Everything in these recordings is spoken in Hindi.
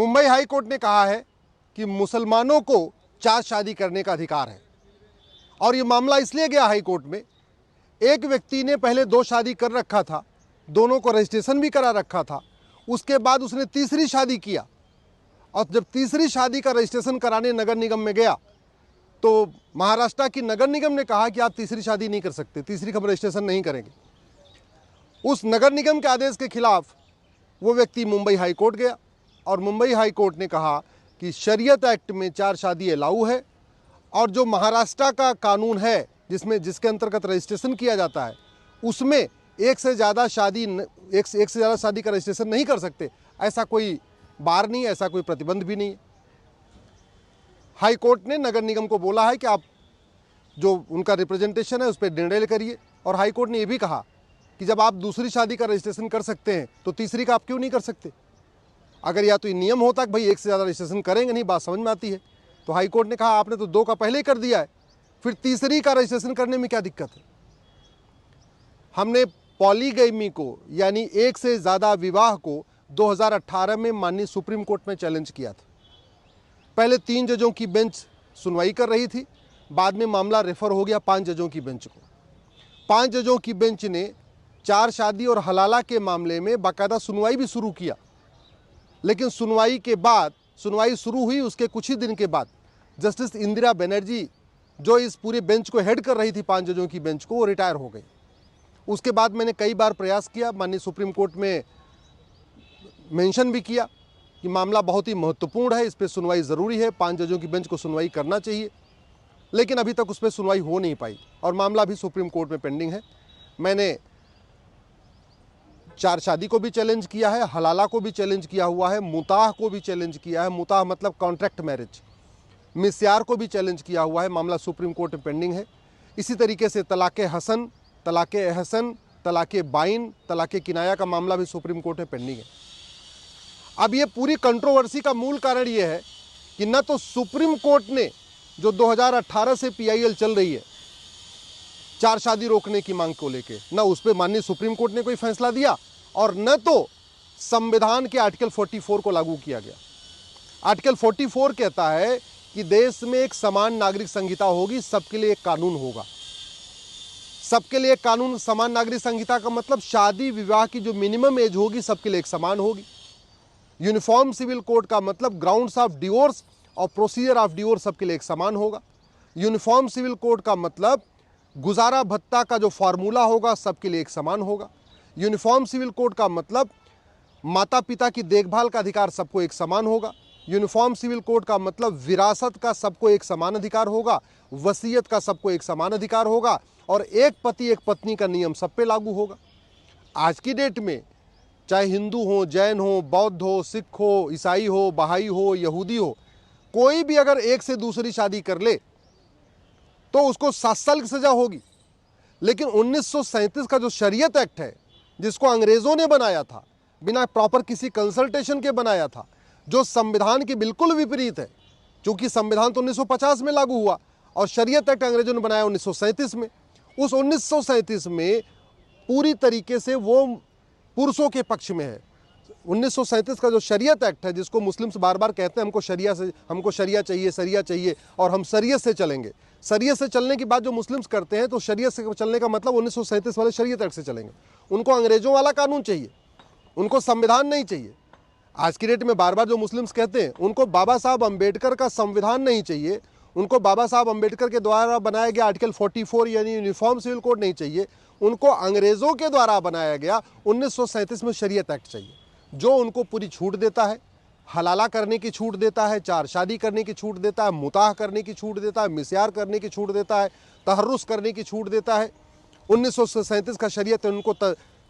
मुंबई हाई कोर्ट ने कहा है कि मुसलमानों को 4 शादी करने का अधिकार है और ये मामला इसलिए गया हाई कोर्ट में, एक व्यक्ति ने पहले 2 शादी कर रखा था, दोनों को रजिस्ट्रेशन भी करा रखा था, उसके बाद उसने तीसरी शादी किया और जब तीसरी शादी का रजिस्ट्रेशन कराने नगर निगम में गया तो महाराष्ट्र की नगर निगम ने कहा कि आप तीसरी शादी नहीं कर सकते, तीसरी हम रजिस्ट्रेशन नहीं करेंगे। उस नगर निगम के आदेश के खिलाफ वो व्यक्ति मुंबई हाई कोर्ट गया और मुंबई हाई कोर्ट ने कहा कि शरीयत एक्ट में 4 शादी अलाउ है और जो महाराष्ट्र का कानून है जिसके अंतर्गत रजिस्ट्रेशन किया जाता है उसमें एक से ज़्यादा शादी का रजिस्ट्रेशन नहीं कर सकते, ऐसा कोई बार नहीं है, ऐसा कोई प्रतिबंध भी नहीं है। हाई कोर्ट ने नगर निगम को बोला है कि आप जो उनका रिप्रेजेंटेशन है उस पर निर्णय करिए और हाई कोर्ट ने यह भी कहा कि जब आप दूसरी शादी का रजिस्ट्रेशन कर सकते हैं तो तीसरी का आप क्यों नहीं कर सकते। अगर या तो ये नियम होता कि भाई एक से ज़्यादा रजिस्ट्रेशन करेंगे नहीं, बात समझ में आती है, तो हाई कोर्ट ने कहा आपने तो 2 का पहले ही कर दिया है, फिर तीसरी का रजिस्ट्रेशन करने में क्या दिक्कत है। हमने पॉलीगैमी को यानी एक से ज़्यादा विवाह को 2018 में माननीय सुप्रीम कोर्ट में चैलेंज किया था। पहले 3 जजों की बेंच सुनवाई कर रही थी, बाद में मामला रेफर हो गया 5 जजों की बेंच को। 5 जजों की बेंच ने 4 शादी और हलाला के मामले में बाकायदा सुनवाई भी शुरू किया, लेकिन सुनवाई शुरू हुई उसके कुछ ही दिन के बाद जस्टिस इंदिरा बनर्जी जो इस पूरे बेंच को हेड कर रही थी 5 जजों की बेंच को, वो रिटायर हो गई। उसके बाद मैंने कई बार प्रयास किया, माननीय सुप्रीम कोर्ट में मेंशन भी किया कि मामला बहुत ही महत्वपूर्ण है, इस पर सुनवाई ज़रूरी है, 5 जजों की बेंच को सुनवाई करना चाहिए, लेकिन अभी तक उस पर सुनवाई हो नहीं पाई और मामला भी सुप्रीम कोर्ट में पेंडिंग है। मैंने 4 शादी को भी चैलेंज किया है, हलाला को भी चैलेंज किया हुआ है, मुताह को भी चैलेंज किया है, मुताह मतलब कॉन्ट्रैक्ट मैरिज, मिस्यार को भी चैलेंज किया हुआ है, मामला सुप्रीम कोर्ट में पेंडिंग है। इसी तरीके से तलाक़े हसन, तलाक़े एहसन, तलाक़े बाइन, तलाक़े किनाया का मामला भी सुप्रीम कोर्ट में पेंडिंग है। अब ये पूरी कंट्रोवर्सी का मूल कारण ये है कि न तो सुप्रीम कोर्ट ने जो 2018 से PIL चल रही है 4 शादी रोकने की मांग को लेके, न उस पर माननीय सुप्रीम कोर्ट ने कोई फैसला दिया और न तो संविधान के आर्टिकल 44 को लागू किया गया। आर्टिकल 44 कहता है कि देश में एक समान नागरिक संहिता होगी, सबके लिए एक कानून होगा। सबके लिए एक कानून, समान नागरिक संहिता का मतलब शादी विवाह की जो मिनिमम एज होगी सबके लिए एक समान होगी। यूनिफॉर्म सिविल कोड का मतलब ग्राउंड्स ऑफ डिवोर्स और प्रोसीजर ऑफ डिवोर्स सबके लिए एक समान होगा। यूनिफॉर्म सिविल कोड का मतलब गुजारा भत्ता का जो फार्मूला होगा सबके लिए एक समान होगा। यूनिफॉर्म सिविल कोड का मतलब माता पिता की देखभाल का अधिकार सबको एक समान होगा। यूनिफॉर्म सिविल कोड का मतलब विरासत का सबको एक समान अधिकार होगा, वसीयत का सबको एक समान अधिकार होगा और एक पति एक पत्नी का नियम सब पे लागू होगा। आज की डेट में चाहे हिंदू हो, जैन हो, बौद्ध हो, सिख हो, ईसाई हो, बहाई हो, यहूदी हो, कोई भी अगर एक से दूसरी शादी कर ले तो उसको 7 साल की सजा होगी। लेकिन 1937 का जो शरीयत एक्ट है जिसको अंग्रेज़ों ने बनाया था, बिना प्रॉपर किसी कंसल्टेशन के बनाया था, जो संविधान के बिल्कुल विपरीत है, क्योंकि संविधान तो 1950 में लागू हुआ और शरीयत एक्ट अंग्रेज़ों ने बनाया 1937 में। उस 1937 में पूरी तरीके से वो पुरुषों के पक्ष में है। 1937 का जो शरीयत एक्ट है, जिसको मुस्लिम्स बार बार कहते हैं हमको शरिया चाहिए और हम शरीयत से चलेंगे। शरीयत से चलने की बात जो मुस्लिम्स करते हैं तो शरीयत से चलने का मतलब 1937 वाले शरीयत एक्ट से चलेंगे। उनको अंग्रेजों वाला कानून चाहिए, उनको संविधान नहीं चाहिए। आज की डेट में बार बार जो मुस्लिम्स कहते हैं उनको बाबा साहब अम्बेडकर का संविधान नहीं चाहिए, उनको बाबा साहब अम्बेडकर के द्वारा बनाया गया आर्टिकल 44 यानी यूनिफॉर्म सिविल कोड नहीं चाहिए, उनको अंग्रेज़ों के द्वारा बनाया गया 1937 में शरीयत एक्ट चाहिए, जो उनको पूरी छूट देता है, हलाला करने की छूट देता है, 4 शादी करने की छूट देता है, मुताह करने की छूट देता है, मिस्यार करने की छूट देता है, तहर्रुस करने की छूट देता है। 1937 का शरीयत उनको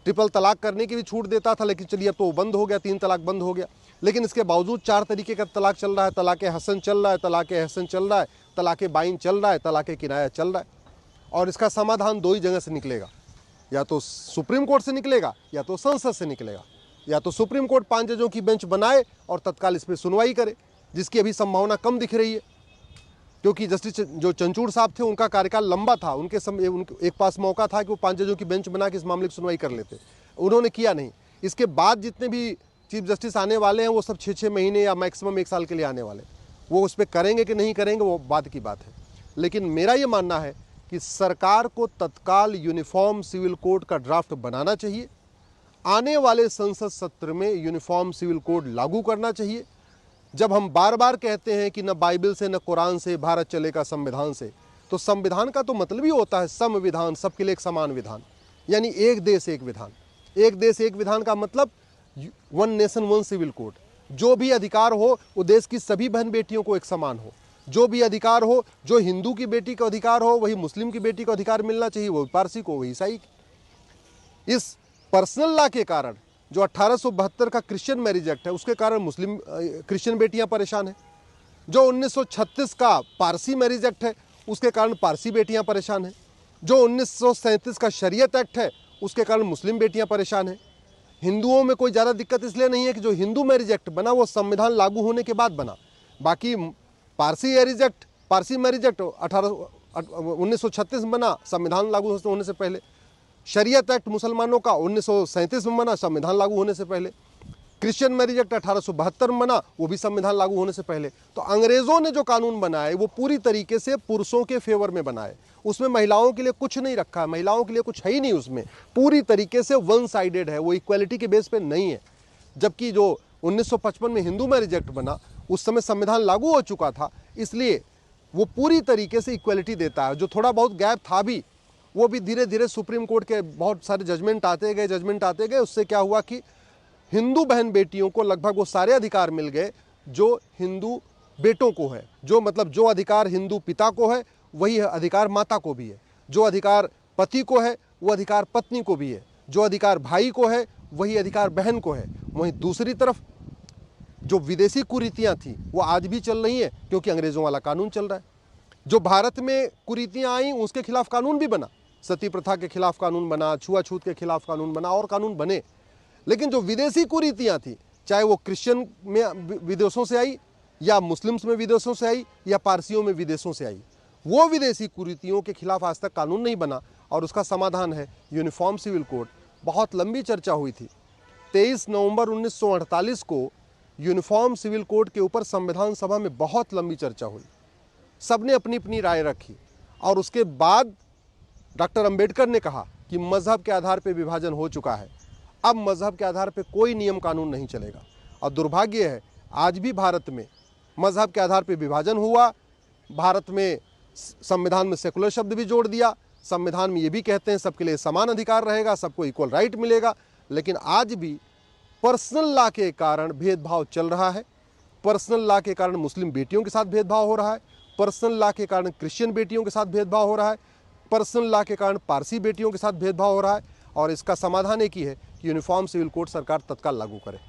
ट्रिपल तलाक करने की भी छूट देता था, लेकिन चलिए अब तो वो बंद हो गया, 3 तलाक बंद हो गया। लेकिन इसके बावजूद 4 तरीके का तलाक चल रहा है, तलाक़े हसन चल रहा है, तलाक़े एहसन चल रहा है, तलाक़े बाइन चल रहा है, तलाक़े किनाया चल रहा है। और इसका समाधान 2 ही जगह से निकलेगा, या तो सुप्रीम कोर्ट से निकलेगा या तो संसद से निकलेगा। या तो सुप्रीम कोर्ट 5 जजों की बेंच बनाए और तत्काल इस पर सुनवाई करे, जिसकी अभी संभावना कम दिख रही है, क्योंकि जस्टिस जो चंचूड़ साहब थे उनका कार्यकाल लंबा था, उनके एक पास मौका था कि वो 5 जजों की बेंच बना के इस मामले की सुनवाई कर लेते, उन्होंने किया नहीं। इसके बाद जितने भी चीफ जस्टिस आने वाले हैं वो सब 6-6 महीने या मैक्सिमम 1 साल के लिए आने वाले, वो उस पर करेंगे कि नहीं करेंगे वो बाद की बात है। लेकिन मेरा ये मानना है कि सरकार को तत्काल यूनिफॉर्म सिविल कोड का ड्राफ्ट बनाना चाहिए, आने वाले संसद सत्र में यूनिफॉर्म सिविल कोड लागू करना चाहिए। जब हम बार बार कहते हैं कि न बाइबल से न कुरान से भारत चलेगा संविधान से, तो संविधान का तो मतलब ही होता है संविधान, सबके लिए एक समान विधान, यानी एक देश एक विधान। एक देश एक विधान का मतलब one nation one civil code. जो भी अधिकार हो वो देश की सभी बहन बेटियों को एक समान हो। जो भी अधिकार हो, जो हिंदू की बेटी का अधिकार हो वही मुस्लिम की बेटी को अधिकार मिलना चाहिए, वही पारसी को, वही ईसाई। इस पर्सनल लॉ के कारण जो 1872 का क्रिश्चियन मैरिज एक्ट है उसके कारण मुस्लिम क्रिश्चियन बेटियां परेशान हैं। जो 1936 का पारसी मैरिज एक्ट है उसके कारण पारसी बेटियां परेशान हैं। जो 1937 का शरीयत एक्ट है उसके कारण मुस्लिम बेटियां परेशान हैं। हिंदुओं में कोई ज़्यादा दिक्कत इसलिए नहीं है कि जो हिंदू मैरिज एक्ट बना वो संविधान लागू होने के बाद बना। बाकी पारसी मैरिज एक्ट 1936 में बना, संविधान लागू होने से पहले। शरीयत एक्ट मुसलमानों का 1937 में बना, संविधान लागू होने से पहले। क्रिश्चियन मैरिज एक्ट 1872 में बना, वो भी संविधान लागू होने से पहले। तो अंग्रेज़ों ने जो कानून बनाए वो पूरी तरीके से पुरुषों के फेवर में बनाए, उसमें महिलाओं के लिए कुछ नहीं रखा है, महिलाओं के लिए कुछ है ही नहीं उसमें, पूरी तरीके से वन साइडेड है, वो इक्वलिटी के बेस पे नहीं है। जबकि जो 1955 में हिंदू मैरिज एक्ट बना उस समय संविधान लागू हो चुका था, इसलिए वो पूरी तरीके से इक्वलिटी देता है। जो थोड़ा बहुत गैप था भी वो भी धीरे धीरे सुप्रीम कोर्ट के बहुत सारे जजमेंट आते गए, उससे क्या हुआ कि हिंदू बहन बेटियों को लगभग वो सारे अधिकार मिल गए जो हिंदू बेटों को है। जो मतलब जो अधिकार हिंदू पिता को है वही अधिकार माता को भी है, जो अधिकार पति को है वो अधिकार पत्नी को भी है, जो अधिकार भाई को है वही अधिकार बहन को है। वहीं दूसरी तरफ जो विदेशी कुरीतियाँ थी वो आज भी चल रही हैं क्योंकि अंग्रेज़ों वाला कानून चल रहा है। जो भारत में कुरीतियाँ आई उसके खिलाफ कानून भी बना, सती प्रथा के खिलाफ कानून बना, छुआछूत के खिलाफ कानून बना और कानून बने। लेकिन जो विदेशी कुरीतियाँ थी, चाहे वो क्रिश्चियन में विदेशों से आई या मुस्लिम्स में विदेशों से आई या पारसियों में विदेशों से आई, वो विदेशी कुरीतियों के खिलाफ आज तक कानून नहीं बना और उसका समाधान है यूनिफॉर्म सिविल कोड। बहुत लंबी चर्चा हुई थी। 23 नवंबर 1948 को यूनिफॉर्म सिविल कोड के ऊपर संविधान सभा में बहुत लंबी चर्चा हुई, सबने अपनी अपनी राय रखी और उसके बाद डॉक्टर अंबेडकर ने कहा कि मजहब के आधार पर विभाजन हो चुका है, अब मजहब के आधार पर कोई नियम कानून नहीं चलेगा। और दुर्भाग्य है आज भी भारत में मजहब के आधार पर विभाजन हुआ। भारत में संविधान में सेकुलर शब्द भी जोड़ दिया, संविधान में ये भी कहते हैं सबके लिए समान अधिकार रहेगा, सबको इक्वल राइट मिलेगा। लेकिन आज भी पर्सनल लॉ के कारण भेदभाव चल रहा है। पर्सनल लॉ के कारण मुस्लिम बेटियों के साथ भेदभाव हो रहा है, पर्सनल लॉ के कारण क्रिश्चियन बेटियों के साथ भेदभाव हो रहा है, पर्सनल लॉ के कारण पारसी बेटियों के साथ भेदभाव हो रहा है। और इसका समाधान एक ही है कि यूनिफॉर्म सिविल कोड सरकार तत्काल लागू करे।